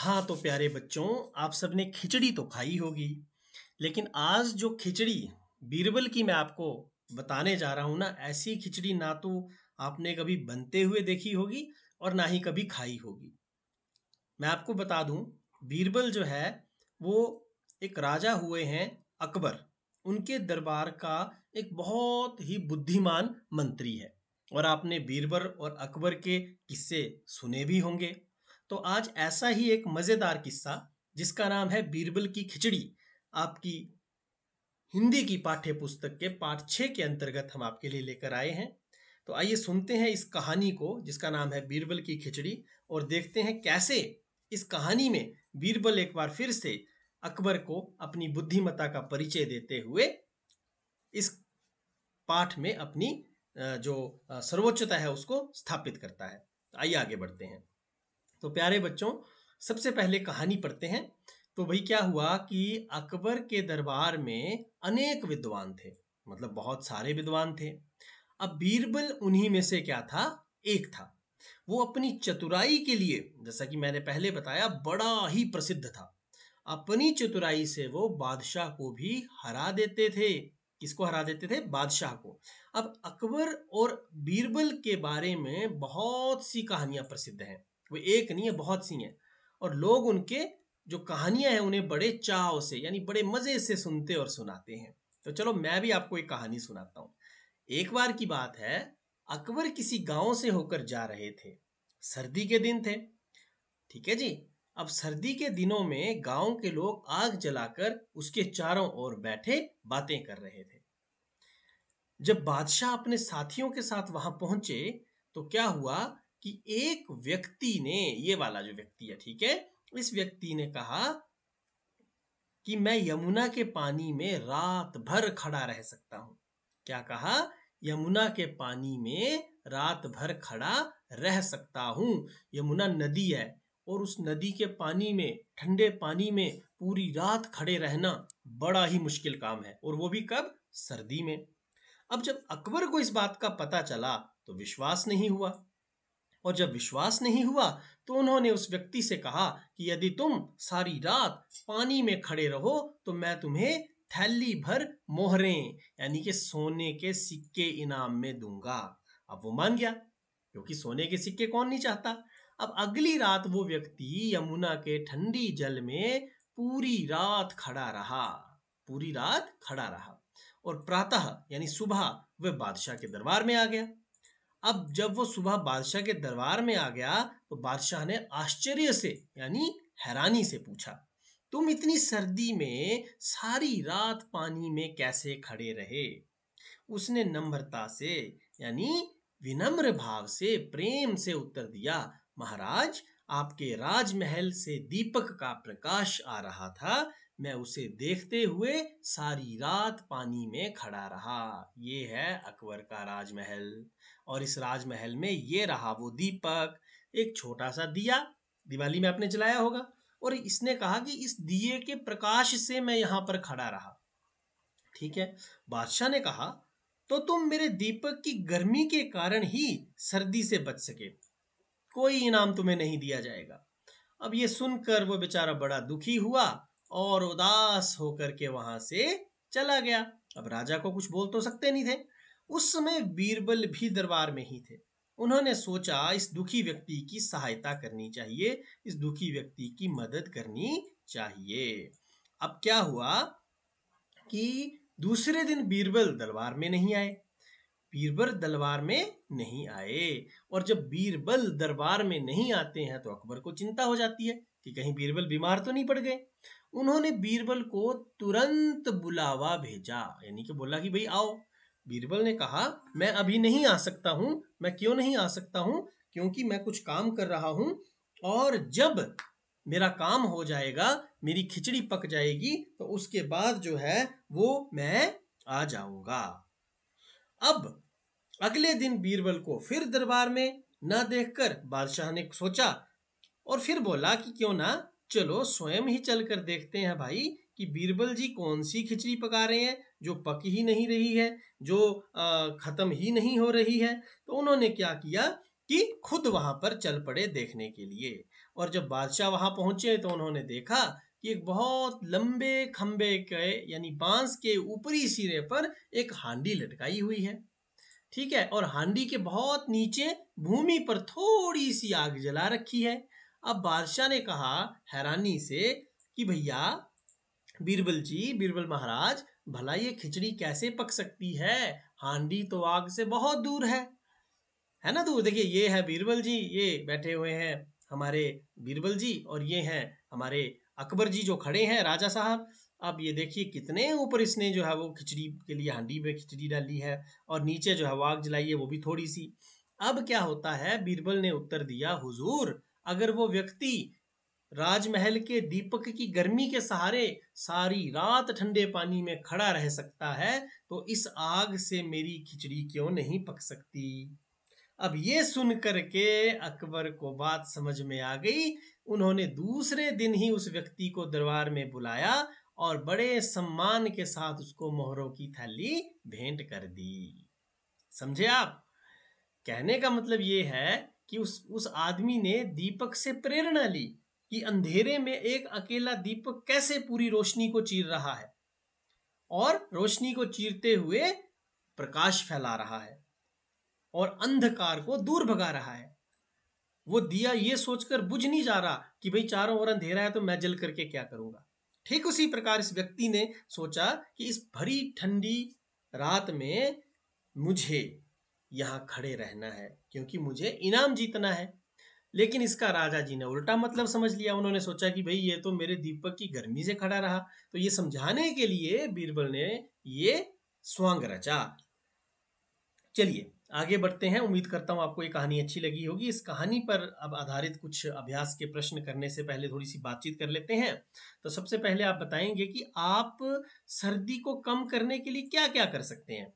हाँ तो प्यारे बच्चों, आप सबने खिचड़ी तो खाई होगी। लेकिन आज जो खिचड़ी बीरबल की मैं आपको बताने जा रहा हूँ ना, ऐसी खिचड़ी ना तो आपने कभी बनते हुए देखी होगी और ना ही कभी खाई होगी। मैं आपको बता दूं, बीरबल जो है वो एक राजा हुए हैं, अकबर। उनके दरबार का एक बहुत ही बुद्धिमान मंत्री है। और आपने बीरबल और अकबर के किस्से सुने भी होंगे। तो आज ऐसा ही एक मजेदार किस्सा, जिसका नाम है बीरबल की खिचड़ी, आपकी हिंदी की पाठ्य पुस्तक के पाठ 6 के अंतर्गत हम आपके लिए लेकर आए हैं। तो आइए सुनते हैं इस कहानी को, जिसका नाम है बीरबल की खिचड़ी, और देखते हैं कैसे इस कहानी में बीरबल एक बार फिर से अकबर को अपनी बुद्धिमत्ता का परिचय देते हुए इस पाठ में अपनी जो सर्वोच्चता है उसको स्थापित करता है। तो आइए आगे बढ़ते हैं। तो प्यारे बच्चों, सबसे पहले कहानी पढ़ते हैं। तो भाई क्या हुआ कि अकबर के दरबार में अनेक विद्वान थे, मतलब बहुत सारे विद्वान थे। अब बीरबल उन्हीं में से क्या था, एक था। वो अपनी चतुराई के लिए, जैसा कि मैंने पहले बताया, बड़ा ही प्रसिद्ध था। अपनी चतुराई से वो बादशाह को भी हरा देते थे। किसको हरा देते थे? बादशाह को। अब अकबर और बीरबल के बारे में बहुत सी कहानियां प्रसिद्ध हैं। वो एक नहीं है, बहुत सी हैं। और लोग उनके जो कहानियां हैं उन्हें बड़े चाव से, यानी बड़े मजे से सुनते और सुनाते हैं। तो चलो मैं भी आपको एक कहानी सुनाता हूँ। एक बार की बात है, अकबर किसी गांव से होकर जा रहे थे। सर्दी के दिन थे। ठीक है जी। अब सर्दी के दिनों में गांव के लोग आग जलाकर उसके चारों ओर बैठे बातें कर रहे थे। जब बादशाह अपने साथियों के साथ वहां पहुंचे, तो क्या हुआ कि एक व्यक्ति ने, ये वाला जो व्यक्ति है, ठीक है, इस व्यक्ति ने कहा कि मैं यमुना के पानी में रात भर खड़ा रह सकता हूं। क्या कहा? यमुना के पानी में रात भर खड़ा रह सकता हूं। यमुना नदी है, और उस नदी के पानी में, ठंडे पानी में पूरी रात खड़े रहना बड़ा ही मुश्किल काम है, और वो भी कब? सर्दी में। अब जब अकबर को इस बात का पता चला तो विश्वास नहीं हुआ। और जब विश्वास नहीं हुआ तो उन्होंने उस व्यक्ति से कहा कि यदि तुम सारी रात पानी में खड़े रहो तो मैं तुम्हें थैली भर मोहरें, यानी कि सोने के सिक्के इनाम में दूंगा। अब वो मान गया, क्योंकि सोने के सिक्के कौन नहीं चाहता। अब अगली रात वो व्यक्ति यमुना के ठंडी जल में पूरी रात खड़ा रहा। पूरी रात खड़ा रहा, और प्रातः यानी सुबह वह बादशाह के दरबार में आ गया। अब जब वो सुबह बादशाह के दरबार में आ गया तो बादशाह ने आश्चर्य से, यानी हैरानी से पूछा, तुम इतनी सर्दी में सारी रात पानी में कैसे खड़े रहे? उसने नम्रता से, यानी विनम्र भाव से, प्रेम से उत्तर दिया, महाराज, आपके राजमहल से दीपक का प्रकाश आ रहा था। मैं उसे देखते हुए सारी रात पानी में खड़ा रहा। ये है अकबर का राजमहल। और इस राजमहल में ये रहा वो दीपक, एक छोटा सा दिया, दिवाली में आपने जलाया होगा। और इसने कहा कि इस दिए के प्रकाश से मैं यहां पर खड़ा रहा। ठीक है। बादशाह ने कहा, तो तुम मेरे दीपक की गर्मी के कारण ही सर्दी से बच सके, कोई इनाम तुम्हें नहीं दिया जाएगा। अब ये सुनकर वो बेचारा बड़ा दुखी हुआ और उदास होकर के वहां से चला गया। अब राजा को कुछ बोल तो सकते नहीं थे। उस समय बीरबल भी दरबार में ही थे। उन्होंने सोचा इस दुखी व्यक्ति की सहायता करनी चाहिए, इस दुखी व्यक्ति की मदद करनी चाहिए। अब क्या हुआ कि दूसरे दिन बीरबल दरबार में नहीं आए। बीरबल दरबार में नहीं आए। और जब बीरबल दरबार में नहीं आते हैं तो अकबर को चिंता हो जाती है कि कहीं बीरबल बीमार तो नहीं पड़ गए। उन्होंने बीरबल को तुरंत बुलावा भेजा, यानी कि बोला कि भाई आओ। बीरबल ने कहा, मैं अभी नहीं आ सकता हूं। मैं क्यों नहीं आ सकता हूं? क्योंकि मैं कुछ काम कर रहा हूं, और जब मेरा काम हो जाएगा, मेरी खिचड़ी पक जाएगी, तो उसके बाद जो है वो मैं आ जाऊंगा। अब अगले दिन बीरबल को फिर दरबार में न देखकर बादशाह ने सोचा, और फिर बोला कि क्यों ना चलो स्वयं ही चल कर देखते हैं भाई, कि बीरबल जी कौन सी खिचड़ी पका रहे हैं जो पक ही नहीं रही है, जो खत्म ही नहीं हो रही है। तो उन्होंने क्या किया कि खुद वहां पर चल पड़े देखने के लिए। और जब बादशाह वहां पहुंचे तो उन्होंने देखा कि एक बहुत लंबे खंबे के यानी बांस के ऊपरी सिरे पर एक हांडी लटकाई हुई है, ठीक है, और हांडी के बहुत नीचे भूमि पर थोड़ी सी आग जला रखी है। अब बादशाह ने कहा हैरानी से कि भैया बीरबल जी, बीरबल महाराज, भला ये खिचड़ी कैसे पक सकती है? हांडी तो आग से बहुत दूर है ना। तो देखिए ये है बीरबल जी, ये बैठे हुए हैं हमारे बीरबल जी, और ये हैं हमारे अकबर जी जो खड़े हैं, राजा साहब। अब ये देखिए कितने ऊपर इसने जो है वो खिचड़ी के लिए हांडी में खिचड़ी डाली है, और नीचे जो है वो आग जलाई है, वो भी थोड़ी सी। अब क्या होता है, बीरबल ने उत्तर दिया, हुजूर, अगर वो व्यक्ति राजमहल के दीपक की गर्मी के सहारे सारी रात ठंडे पानी में खड़ा रह सकता है, तो इस आग से मेरी खिचड़ी क्यों नहीं पक सकती? अब ये सुन करके अकबर को बात समझ में आ गई। उन्होंने दूसरे दिन ही उस व्यक्ति को दरबार में बुलाया और बड़े सम्मान के साथ उसको मोहरों की थैली भेंट कर दी। समझे आप? कहने का मतलब ये है कि उस आदमी ने दीपक से प्रेरणा ली कि अंधेरे में एक अकेला दीपक कैसे पूरी रोशनी को चीर रहा है, और रोशनी को चीरते हुए प्रकाश फैला रहा है और अंधकार को दूर भगा रहा है। वो दिया ये सोचकर बुझ नहीं जा रहा कि भाई चारों ओर अंधेरा है तो मैं जल करके क्या करूंगा। ठीक उसी प्रकार इस व्यक्ति ने सोचा कि इस भरी ठंडी रात में मुझे यहाँ खड़े रहना है, क्योंकि मुझे इनाम जीतना है। लेकिन इसका राजा जी ने उल्टा मतलब समझ लिया। उन्होंने सोचा कि भाई ये तो मेरे दीपक की गर्मी से खड़ा रहा। तो ये समझाने के लिए बीरबल ने ये स्वांग रचा। चलिए आगे बढ़ते हैं। उम्मीद करता हूँ आपको ये कहानी अच्छी लगी होगी। इस कहानी पर अब आधारित कुछ अभ्यास के प्रश्न करने से पहले थोड़ी सी बातचीत कर लेते हैं। तो सबसे पहले आप बताएंगे कि आप सर्दी को कम करने के लिए क्या क्या कर सकते हैं।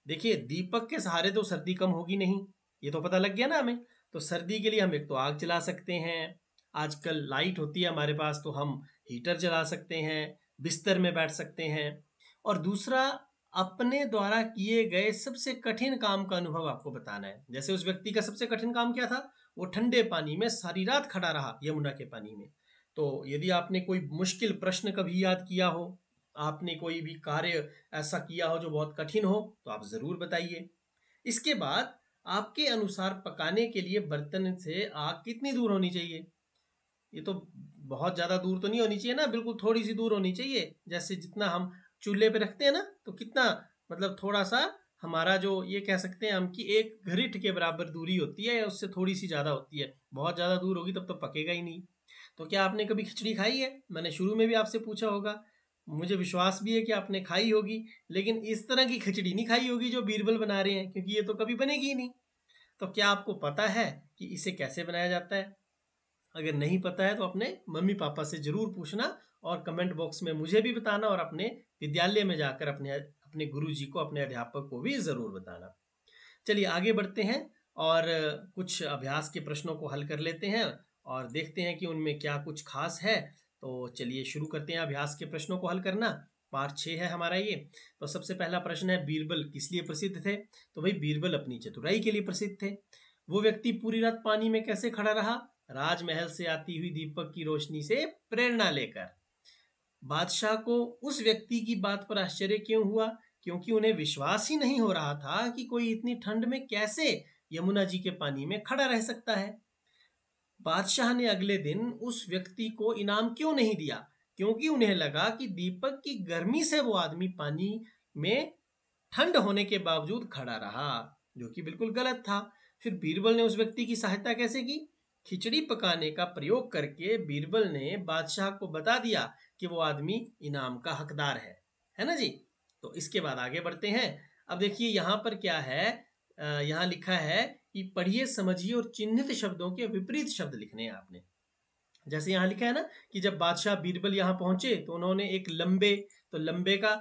देखिए दीपक के सहारे तो सर्दी कम होगी नहीं, ये तो पता लग गया ना हमें। तो सर्दी के लिए हम एक तो आग जला सकते हैं, आजकल लाइट होती है हमारे पास तो हम हीटर जला सकते हैं, बिस्तर में बैठ सकते हैं। और दूसरा, अपने द्वारा किए गए सबसे कठिन काम का अनुभव आपको बताना है। जैसे उस व्यक्ति का सबसे कठिन काम क्या था, वो ठंडे पानी में सारी रात खड़ा रहा, यमुना के पानी में। तो यदि आपने कोई मुश्किल प्रश्न कभी याद किया हो, आपने कोई भी कार्य ऐसा किया हो जो बहुत कठिन हो, तो आप ज़रूर बताइए। इसके बाद आपके अनुसार पकाने के लिए बर्तन से आग कितनी दूर होनी चाहिए? ये तो बहुत ज़्यादा दूर तो नहीं होनी चाहिए ना, बिल्कुल थोड़ी सी दूर होनी चाहिए। जैसे जितना हम चूल्हे पे रखते हैं ना, तो कितना, मतलब थोड़ा सा, हमारा जो ये कह सकते हैं हम कि एक घरिट के बराबर दूरी होती है, या उससे थोड़ी सी ज़्यादा होती है। बहुत ज़्यादा दूर होगी तब तो पकेगा ही नहीं। तो क्या आपने कभी खिचड़ी खाई है? मैंने शुरू में भी आपसे पूछा होगा, मुझे विश्वास भी है कि आपने खाई होगी, लेकिन इस तरह की खिचड़ी नहीं खाई होगी जो बीरबल बना रहे हैं, क्योंकि ये तो कभी बनेगी ही नहीं। तो क्या आपको पता है कि इसे कैसे बनाया जाता है? अगर नहीं पता है तो अपने मम्मी पापा से जरूर पूछना, और कमेंट बॉक्स में मुझे भी बताना, और अपने विद्यालय में जाकर अपने अपने गुरु जी को, अपने अध्यापक को भी जरूर बताना। चलिए आगे बढ़ते हैं और कुछ अभ्यास के प्रश्नों को हल कर लेते हैं और देखते हैं कि उनमें क्या कुछ खास है। तो चलिए शुरू करते हैं अभ्यास के प्रश्नों को हल करना। पार्ट 6 है हमारा ये। तो सबसे पहला प्रश्न है, बीरबल किस लिए प्रसिद्ध थे? तो भाई बीरबल अपनी चतुराई के लिए प्रसिद्ध थे। वो व्यक्ति पूरी रात पानी में कैसे खड़ा रहा? राजमहल से आती हुई दीपक की रोशनी से प्रेरणा लेकर। बादशाह को उस व्यक्ति की बात पर आश्चर्य क्यों हुआ? क्योंकि उन्हें विश्वास ही नहीं हो रहा था कि कोई इतनी ठंड में कैसे यमुना जी के पानी में खड़ा रह सकता है। बादशाह ने अगले दिन उस व्यक्ति को इनाम क्यों नहीं दिया? क्योंकि उन्हें लगा कि दीपक की गर्मी से वो आदमी पानी में ठंड होने के बावजूद खड़ा रहा, जो कि बिल्कुल गलत था। फिर बीरबल ने उस व्यक्ति की सहायता कैसे की? खिचड़ी पकाने का प्रयोग करके बीरबल ने बादशाह को बता दिया कि वो आदमी इनाम का हकदार है ना जी। तो इसके बाद आगे बढ़ते हैं। अब देखिए यहाँ पर क्या है, यहाँ लिखा है कि पढ़िए, समझिए और चिन्हित शब्दों के विपरीत शब्द लिखने हैं आपने। जैसे यहाँ लिखा है ना कि जब बादशाह बीरबल यहाँ पहुंचे तो उन्होंने एक लंबे, तो लंबे का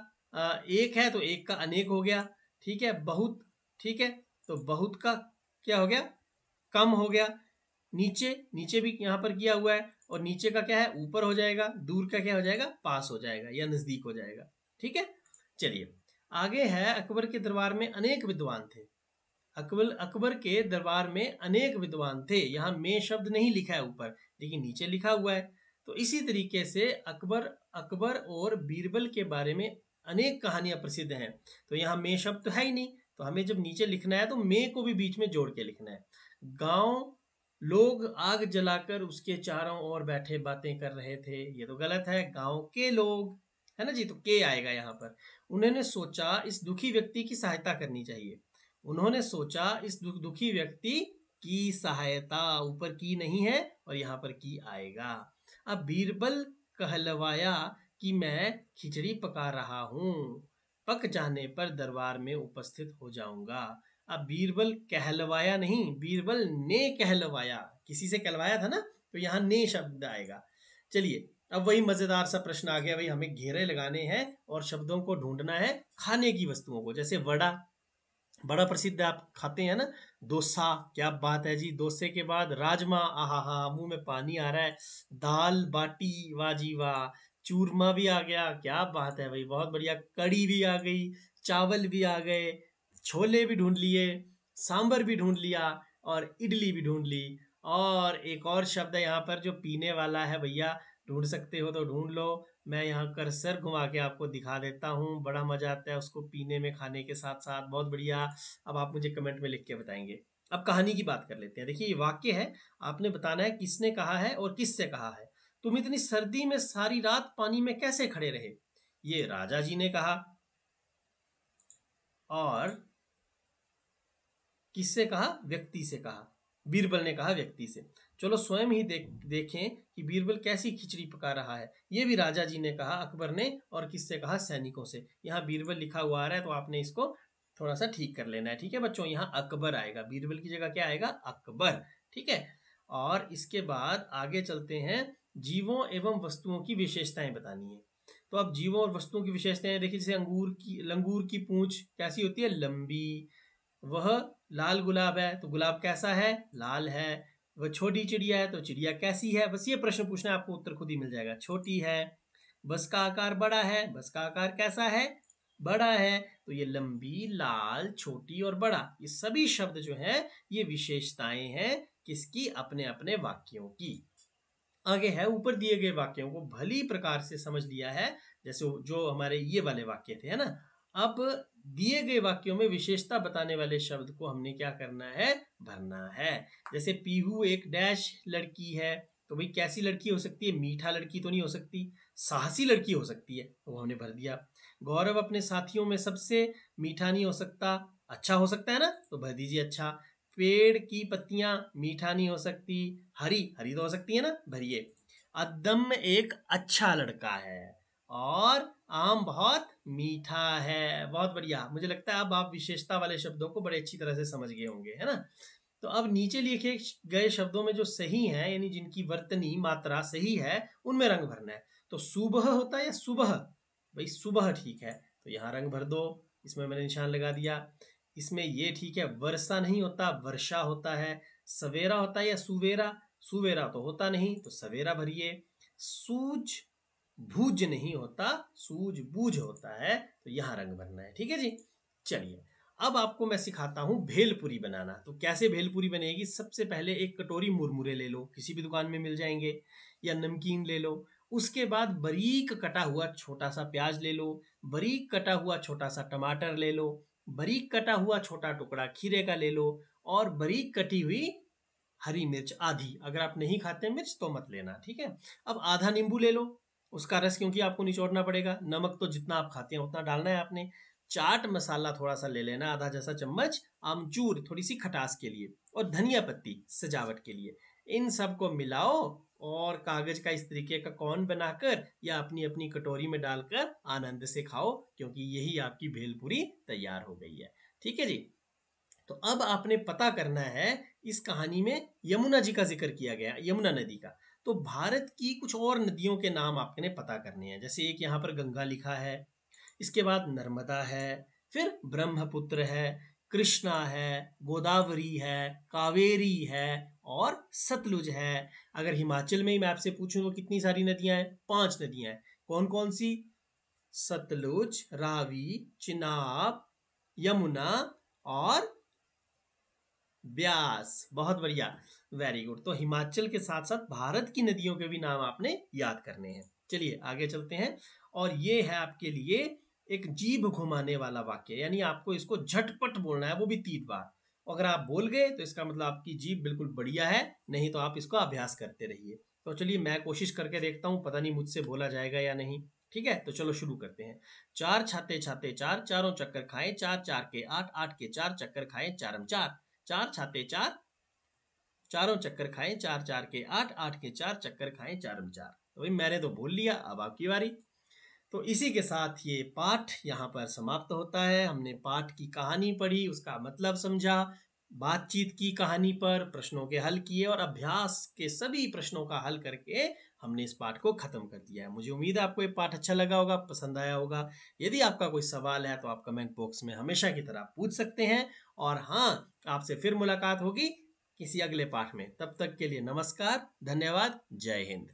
एक है तो एक का अनेक हो गया, ठीक है। बहुत, ठीक है, तो बहुत का क्या हो गया? कम हो गया। नीचे, नीचे भी यहाँ पर किया हुआ है, और नीचे का क्या है? ऊपर हो जाएगा। दूर का क्या हो जाएगा? पास हो जाएगा या नजदीक हो जाएगा, ठीक है। चलिए आगे है, अकबर के दरबार में अनेक विद्वान थे। अकबर अकबर के दरबार में अनेक विद्वान थे। यहाँ में शब्द नहीं लिखा है ऊपर, लेकिन नीचे लिखा हुआ है। तो इसी तरीके से अकबर अकबर और बीरबल के बारे में अनेक कहानियां प्रसिद्ध हैं। तो यहाँ में शब्द तो है ही नहीं, तो हमें जब नीचे लिखना है तो में को भी बीच में जोड़ के लिखना है। गांव लोग आग जलाकर उसके चारों ओर बैठे बातें कर रहे थे, ये तो गलत है। गांव के लोग, है ना जी, तो के आएगा यहाँ पर। उन्होंने सोचा इस दुखी व्यक्ति की सहायता करनी चाहिए। उन्होंने सोचा इस दुखी व्यक्ति की सहायता, ऊपर की नहीं है और यहाँ पर की आएगा। अब बीरबल कहलवाया कि मैं खिचड़ी पका रहा हूँ, पक जाने पर दरबार में उपस्थित हो जाऊंगा। अब बीरबल कहलवाया नहीं, बीरबल ने कहलवाया, किसी से कहलवाया था ना, तो यहाँ ने शब्द आएगा। चलिए अब वही मजेदार सा प्रश्न आ गया भाई, हमें घेरे लगाने हैं और शब्दों को ढूंढना है खाने की वस्तुओं को। जैसे वड़ा, बड़ा प्रसिद्ध है, आप खाते हैं ना। डोसा, क्या बात है जी, डोसे के बाद राजमा, आहा हा, मुंह में पानी आ रहा है। दाल बाटी, वाह जी वाह। चूरमा भी आ गया, क्या बात है भाई, बहुत बढ़िया। कड़ी भी आ गई, चावल भी आ गए, छोले भी ढूंढ लिए, सांबर भी ढूंढ लिया और इडली भी ढूंढ ली। और एक और शब्द है यहाँ पर जो पीने वाला है भैया, ढूंढ सकते हो तो ढूंढ लो। मैं यहाँ कर्सर घुमा के आपको दिखा देता हूँ, बड़ा मजा आता है उसको पीने में, खाने के साथ साथ, बहुत बढ़िया। अब आप मुझे कमेंट में लिख के बताएंगे। अब कहानी की बात कर लेते हैं। देखिए ये वाक्य है, आपने बताना है किसने कहा है और किससे कहा है। तुम इतनी सर्दी में सारी रात पानी में कैसे खड़े रहे, ये राजा जी ने कहा। और किससे कहा, व्यक्ति से कहा, बीरबल ने कहा व्यक्ति से। चलो स्वयं ही देखें कि बीरबल कैसी खिचड़ी पका रहा है। ये भी राजा जी ने कहा, अकबर ने, और किससे कहा, सैनिकों से। यहाँ बीरबल लिखा हुआ आ रहा है तो आपने इसको थोड़ा सा ठीक कर लेना है, ठीक है बच्चों। यहाँ अकबर आएगा, बीरबल की जगह क्या आएगा, अकबर, ठीक है। और इसके बाद आगे चलते हैं, जीवों एवं वस्तुओं की विशेषताएं बतानी है। तो अब जीवों और वस्तुओं की विशेषताएं देखिए, जैसे लंगूर की पूंछ कैसी होती है, लंबी। वह लाल गुलाब है, तो गुलाब कैसा है, लाल है। वह छोटी चिड़िया है, तो चिड़िया कैसी है, बस ये प्रश्न पूछना है आपको, उत्तर खुद ही मिल जाएगा, छोटी है। बस का आकार बड़ा है, बस का आकार कैसा है, बड़ा है। तो ये लंबी, लाल, छोटी और बड़ा, ये सभी शब्द जो है ये विशेषताएं हैं किसकी, अपने अपने वाक्यों की। आगे है, ऊपर दिए गए वाक्यों को भली प्रकार से समझ लिया है, जैसे जो हमारे ये वाले वाक्य थे, है ना। अब दिए गए वाक्यों में विशेषता बताने वाले शब्द को हमने क्या करना है, भरना है। जैसे पीहू एक डैश लड़की है, तो भाई कैसी लड़की हो सकती है, मीठा लड़की तो नहीं हो सकती, साहसी लड़की हो सकती है, तो वो हमने भर दिया। गौरव अपने साथियों में सबसे मीठा नहीं हो सकता, अच्छा हो सकता है ना, तो भर दीजिए अच्छा। पेड़ की पत्तियां मीठा नहीं हो सकती, हरी हरी तो हो सकती है ना, भरिए। अदम एक अच्छा लड़का है और आम बहुत मीठा है, बहुत बढ़िया। मुझे लगता है अब आप विशेषता वाले शब्दों को बड़े अच्छी तरह से समझ गए होंगे, है ना। तो अब नीचे लिखे गए शब्दों में जो सही है, यानी जिनकी वर्तनी मात्रा सही है, उनमें रंग भरना है। तो सुबह होता है या सुबह, भाई सुबह ठीक है, तो यहाँ रंग भर दो, इसमें मैंने निशान लगा दिया। इसमें ये ठीक है, वर्षा नहीं होता, वर्षा होता है। सवेरा होता है या सुवेरा, सुवेरा तो होता नहीं, तो सवेरा भरिए। सूझ बूझ नहीं होता, सूझ बूझ होता है, तो यहाँ रंग भरना है, ठीक है जी। चलिए अब आपको मैं सिखाता हूँ भेलपुरी बनाना। तो कैसे भेलपुरी बनेगी, सबसे पहले एक कटोरी मुरमुरे ले लो, किसी भी दुकान में मिल जाएंगे, या नमकीन ले लो। उसके बाद बारीक कटा हुआ छोटा सा प्याज ले लो, बारीक कटा हुआ छोटा सा टमाटर ले लो, बारीक कटा हुआ छोटा टुकड़ा खीरे का ले लो, और बारीक कटी हुई हरी मिर्च आधी। अगर आप नहीं खाते मिर्च तो मत लेना, ठीक है। अब आधा नींबू ले लो, उसका रस क्योंकि आपको निचोड़ना पड़ेगा। नमक तो जितना आप खाते हैं उतना डालना है आपने। चाट मसाला थोड़ा सा ले लेना, आधा जैसा चम्मच। आमचूर थोड़ी सी खटास के लिए, और धनिया पत्ती सजावट के लिए। इन सब को मिलाओ और कागज का इस तरीके का कौन बनाकर या अपनी अपनी कटोरी में डालकर आनंद से खाओ, क्योंकि यही आपकी भेलपुरी तैयार हो गई है, ठीक है जी। तो अब आपने पता करना है, इस कहानी में यमुना जी का जिक्र किया गया, यमुना नदी का। तो भारत की कुछ और नदियों के नाम आपने पता करने हैं। जैसे एक यहाँ पर गंगा लिखा है, इसके बाद नर्मदा है, फिर ब्रह्मपुत्र है, कृष्णा है, गोदावरी है, कावेरी है और सतलुज है। अगर हिमाचल में ही मैं आपसे पूछूं तो कितनी सारी नदियां हैं, 5 नदियां हैं। कौन कौन सी, सतलुज, रावी, चिनाब, यमुना और ब्यास, बहुत बढ़िया, वेरी गुड। तो हिमाचल के साथ साथ भारत की नदियों के भी नाम आपने याद करने हैं। चलिए आगे चलते हैं, और ये है आपके लिए एक जीभ घुमाने वाला वाक्य, यानी आपको इसको झटपट बोलना है, वो भी 3 बार। अगर आप बोल गए तो इसका मतलब आपकी जीभ बिल्कुल बढ़िया है, नहीं तो आप इसको अभ्यास करते रहिए। तो चलिए मैं कोशिश करके देखता हूँ, पता नहीं मुझसे बोला जाएगा या नहीं। ठीक है, तो चलो शुरू करते हैं। चार छाते छाते चार, चारों चक्कर खाए चार, चार के आठ, आठ के चार चक्कर खाए चारम चार। चार छाते चार, चारों चक्कर खाए चार, चार के आठ, आठ के चार चक्कर खाए चारम चार। तो भाई मैंने तो बोल लिया, अब आपकी बारी। तो इसी के साथ ये पाठ यहाँ पर समाप्त होता है। हमने पाठ की कहानी पढ़ी, उसका मतलब समझा, बातचीत की कहानी पर, प्रश्नों के हल किए, और अभ्यास के सभी प्रश्नों का हल करके हमने इस पाठ को खत्म कर दिया है। मुझे उम्मीद है आपको ये पाठ अच्छा लगा होगा, पसंद आया होगा। यदि आपका कोई सवाल है तो आप कमेंट बॉक्स में हमेशा की तरह पूछ सकते हैं। और हाँ, आपसे फिर मुलाकात होगी किसी अगले पाठ में। तब तक के लिए नमस्कार, धन्यवाद, जय हिंद।